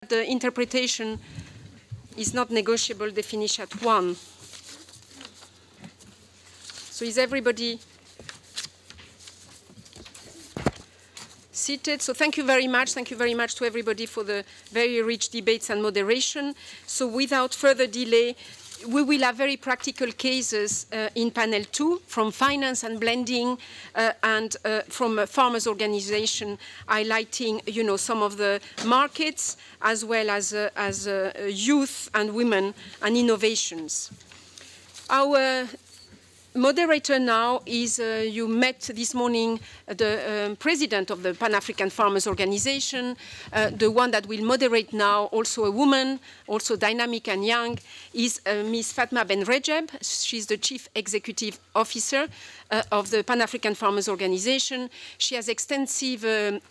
that the interpretation is not negotiable. They finish at 1. So is everybody seated? So thank you very much. Thank you very much to everybody for the very rich debates and moderation. So without further delay, we will have very practical cases in panel 2 from finance and blending and from a farmers' organization highlighting, some of the markets as well as youth and women and innovations. Our moderator now is, you met this morning the president of the Pan-African Farmers Organization, the one that will moderate now, also a woman, also dynamic and young, is Ms. Fatma Ben Rejeb. She's the Chief Executive Officer of the Pan-African Farmers Organization. She has extensive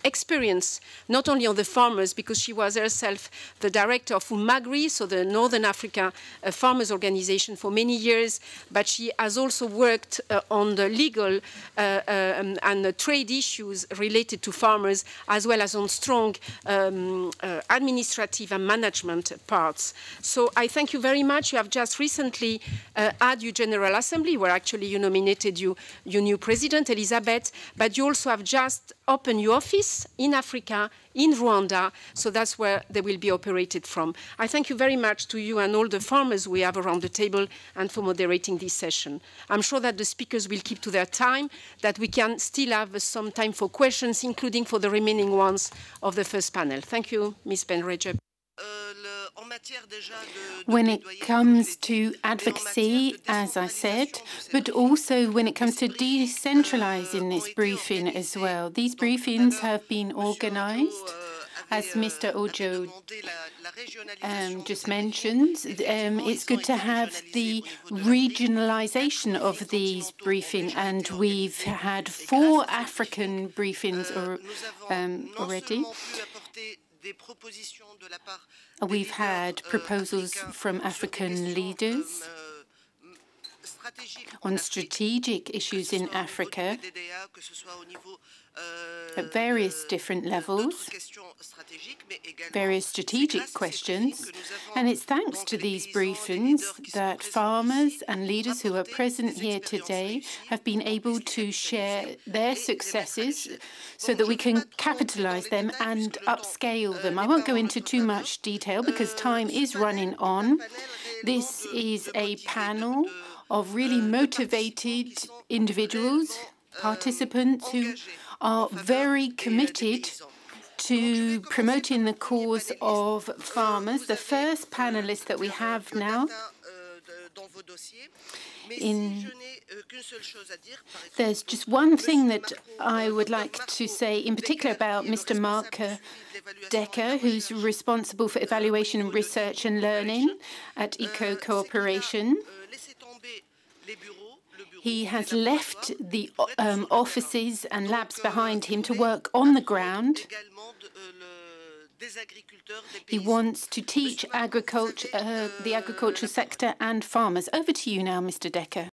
experience, not only on the farmers, because she was herself the director of UMAGRI, so the Northern Africa Farmers Organization, for many years, but she has also worked on the legal and trade issues related to farmers, as well as on strong administrative and management parts. So I thank you very much. You have just recently had your General Assembly, where actually you nominated your new president, Elizabeth, but you also have just opened your office in Africa, in Rwanda, so that's where they will be operated from. I thank you very much to you and all the farmers we have around the table and for moderating this session. I'm sure that the speakers will keep to their time, that we can still have some time for questions, including for the remaining ones of the first panel. Thank you, Ms. Ben Rejeb. When it comes to advocacy, as I said, but also when it comes to decentralizing this briefing as well. These briefings have been organized, as Mr. Ojo just mentioned. It's good to have the regionalization of these briefings, and we've had 4 African briefings already. We've had proposals from African leaders on strategic issues in Africa at various different levels, various strategic questions. And it's thanks to these briefings that farmers and leaders who are present here today have been able to share their successes so that we can capitalize them and upscale them. I won't go into too much detail because time is running on. This is a panel of really motivated individuals, participants who are very committed to promoting the cause of farmers. The first panelist that we have now, there's just one thing that I would like to say in particular about Mr. Mark Decker, who's responsible for evaluation and research and learning at Eco Cooperation. He has left the offices and labs behind him to work on the ground. He wants to teach agriculture, the agricultural sector and farmers. Over to you now, Mr. Decker.